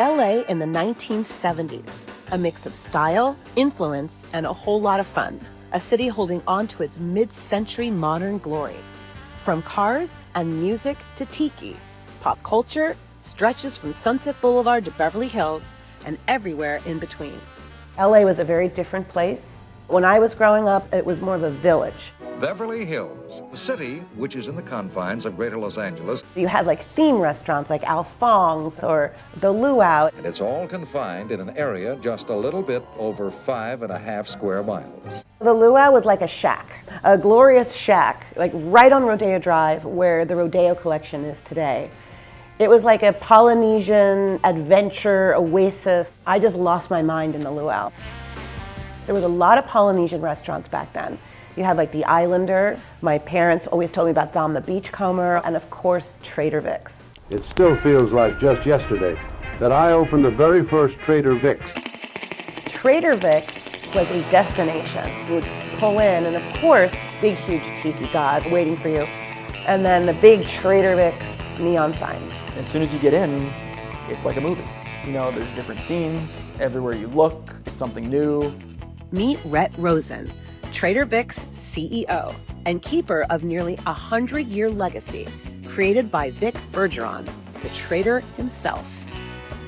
LA in the 1970s, a mix of style, influence, and a whole lot of fun. A city holding on to its mid-century modern glory. From cars and music to Tiki, pop culture stretches from Sunset Boulevard to Beverly Hills and everywhere in between. LA was a very different place. When I was growing up, it was more of a village. Beverly Hills, a city which is in the confines of Greater Los Angeles. You had like theme restaurants like Alphonse or the Luau. And it's all confined in an area just a little bit over 5.5 square miles. The Luau was like a shack, a glorious shack, like right on Rodeo Drive where the Rodeo Collection is today. It was like a Polynesian adventure oasis. I just lost my mind in the Luau. There was a lot of Polynesian restaurants back then. You had like the Islander. My parents always told me about Dom the Beachcomber, and of course, Trader Vic's. It still feels like just yesterday that I opened the very first Trader Vic's. Trader Vic's was a destination. You would pull in, and of course, big, huge Tiki god waiting for you. And then the big Trader Vic's neon sign. As soon as you get in, it's like a movie. You know, there's different scenes, everywhere you look, something new. Meet Rhett Rosen, Trader Vic's CEO and keeper of nearly 100-year legacy, created by Vic Bergeron, the trader himself.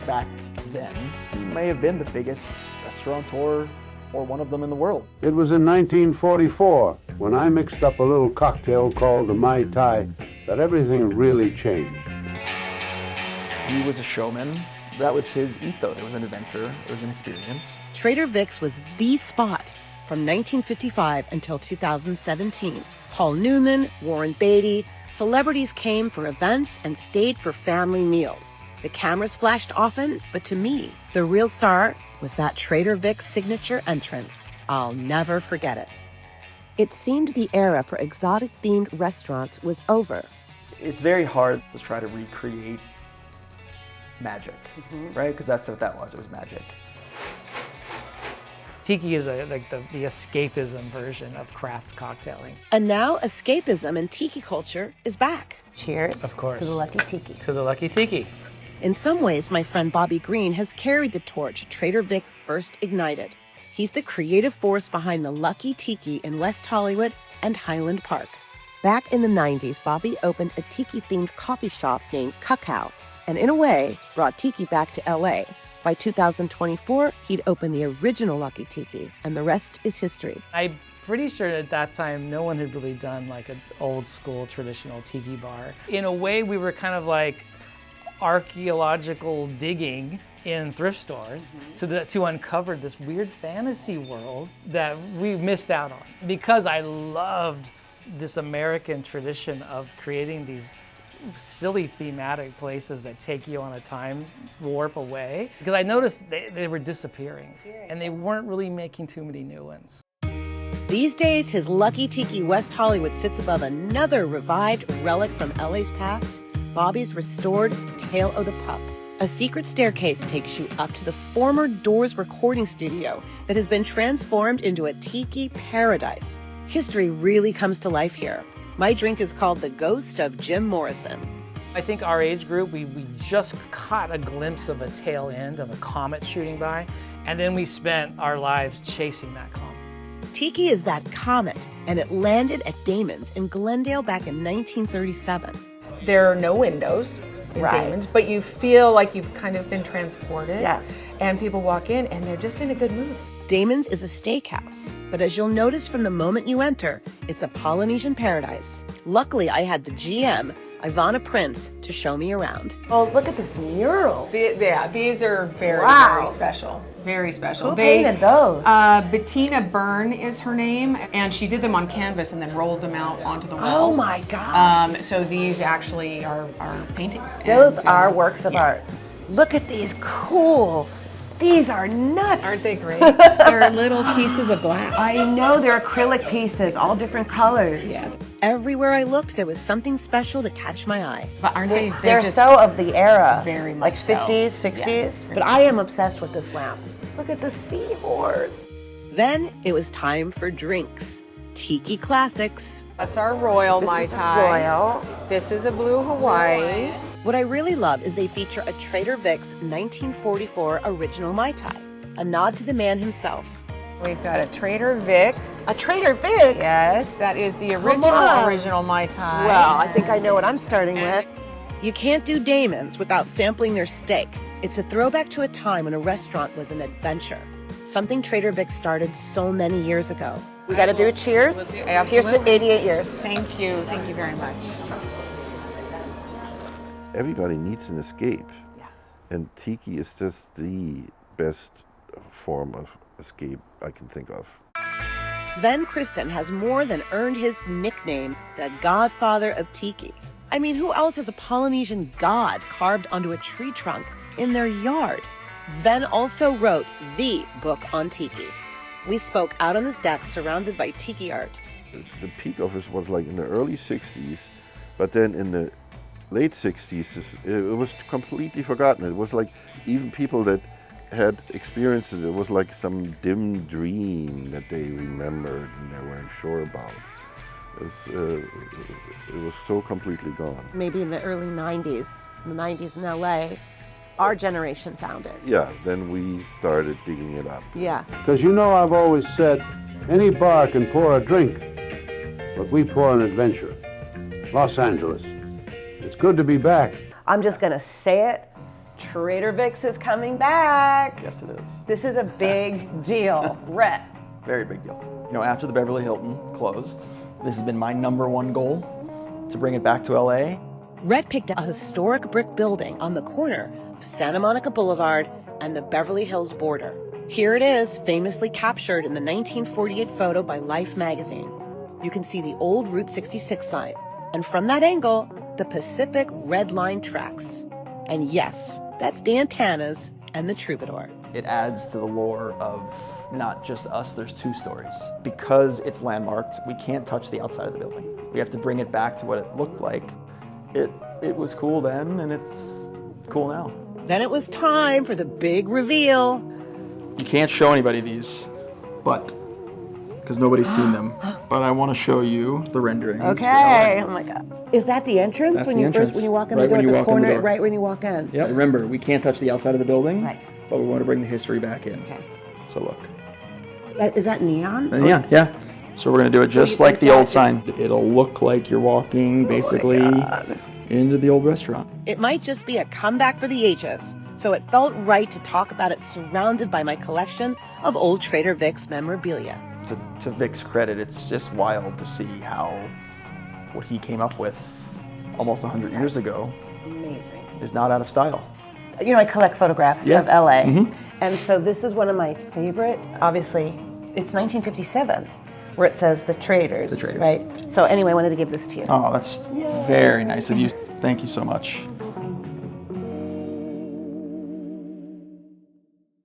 Back then, he may have been the biggest restaurateur or one of them in the world. It was in 1944 when I mixed up a little cocktail called the Mai Tai that everything really changed. He was a showman. That was his ethos. It was an adventure. It was an experience. Trader Vic's was the spot from 1955 until 2017. Paul Newman, Warren Beatty, celebrities came for events and stayed for family meals. The cameras flashed often, but to me, the real star was that Trader Vic's signature entrance. I'll never forget it. It seemed the era for exotic-themed restaurants was over. It's very hard to try to recreate magic, right? Because that's what that was. It was magic. Tiki is like the escapism version of craft cocktailing. And now escapism and Tiki culture is back. Cheers. Of course. To the Lucky Tiki. To the Lucky Tiki. In some ways, my friend Bobby Green has carried the torch Trader Vic first ignited. He's the creative force behind the Lucky Tiki in West Hollywood and Highland Park. Back in the 90s, Bobby opened a Tiki-themed coffee shop named Cacao, and in a way, brought Tiki back to LA. By 2024, he'd opened the original Lucky Tiki, and the rest is history. I'm pretty sure at that time, no one had really done like an old school traditional Tiki bar. In a way, we were kind of like archaeological digging in thrift stores to uncover this weird fantasy world that we missed out on. Because I loved this American tradition of creating these silly thematic places that take you on a time warp away. Because I noticed they were disappearing and they weren't really making too many new ones. These days, his Lucky Tiki West Hollywood sits above another revived relic from LA's past, Bobby's restored Tale of the Pup. A secret staircase takes you up to the former Doors recording studio that has been transformed into a Tiki paradise. History really comes to life here. My drink is called The Ghost of Jim Morrison. I think our age group, we just caught a glimpse of a tail end of a comet shooting by, and then we spent our lives chasing that comet. Tiki is that comet, and it landed at Damon's in Glendale back in 1937. There are no windows in Damon's, but you feel like you've kind of been transported. Yes. And people walk in and they're just in a good mood. Damon's is a steakhouse, but as you'll notice from the moment you enter, it's a Polynesian paradise. Luckily, I had the GM, Ivana Prince, to show me around. Oh, look at this mural. Yeah, these are very, very special. Very special. Who painted those? Bettina Byrne is her name, and she did them on canvas and then rolled them out onto the walls. Oh my God. So these actually are paintings. Those are works of art. Look at these cool. These are nuts. Aren't they great? They're little pieces of glass. I know, they're acrylic pieces, all different colors. Yeah. Everywhere I looked, there was something special to catch my eye. But aren't they? They're just so of the era. very much like 50s, so. 60s. Yes. But I am obsessed with this lamp. Look at the seahorse. Then it was time for drinks. Tiki classics. That's our Royal Mai Tai. Royal. This is a Blue Hawaii. What I really love is they feature a Trader Vic's 1944 original Mai Tai, a nod to the man himself. We've got a Trader Vic's. A Trader Vic? Yes, that is the Come on. original Mai Tai. Well, I think I know what I'm starting with. You can't do Damon's without sampling their steak. It's a throwback to a time when a restaurant was an adventure, something Trader Vic started so many years ago. We got to do a cheers. Absolutely. Cheers to 88 years. Thank you very much. Everybody needs an escape. Yes. And Tiki is just the best form of escape I can think of. Sven Kristen has more than earned his nickname, the Godfather of Tiki. I mean, who else has a Polynesian god carved onto a tree trunk in their yard? Sven also wrote the book on Tiki. We spoke out on his deck surrounded by Tiki art. The peak of it was like in the early 60s, but then in the late 60s, it was completely forgotten. It was like even people that had experienced it, it was like some dim dream that they remembered and they weren't sure about. It was so completely gone. Maybe in the early 90s, the 90s in LA, our generation found it. Yeah, then we started digging it up. Yeah. Because you know I've always said, any bar can pour a drink, but we pour an adventure. Los Angeles. It's good to be back. I'm just gonna say it. Trader Vic's is coming back. Yes, it is. This is a big deal. Rhett. Very big deal. You know, after the Beverly Hilton closed, this has been my #1 goal, to bring it back to LA. Rhett picked a historic brick building on the corner of Santa Monica Boulevard and the Beverly Hills border. Here it is, famously captured in the 1948 photo by Life magazine. You can see the old Route 66 sign, and from that angle, the Pacific Red Line tracks. And yes, that's the antennas and the troubadour. It adds to the lore of not just us, there's two stories. Because it's landmarked, we can't touch the outside of the building. We have to bring it back to what it looked like. It was cool then, and it's cool now. Then it was time for the big reveal. You can't show anybody these, but, because nobody's seen them. But I want to show you the renderings. Okay. Oh my God. Is that the entrance That's when the you entrance. first when you walk in Right the door? when you The walk in the corner, door. right when you walk in. Yeah, remember, we can't touch the outside of the building, Right. but we want to bring the history back in. Okay. So look. Is that neon? And yeah. So we're going to do it just you like think the old that sign. It'll look like you're walking basically into the old restaurant. It might just be a comeback for the ages, so it felt right to talk about it surrounded by my collection of old Trader Vic's memorabilia. To Vic's credit, it's just wild to see how what he came up with almost 100 years ago Amazing. is not out of style. You know, I collect photographs Yeah. of LA, and so this is one of my favorite. Obviously, it's 1957, where it says the Traders, The Traders. right? So anyway, I wanted to give this to you. Oh, that's very nice of you. Thank you so much.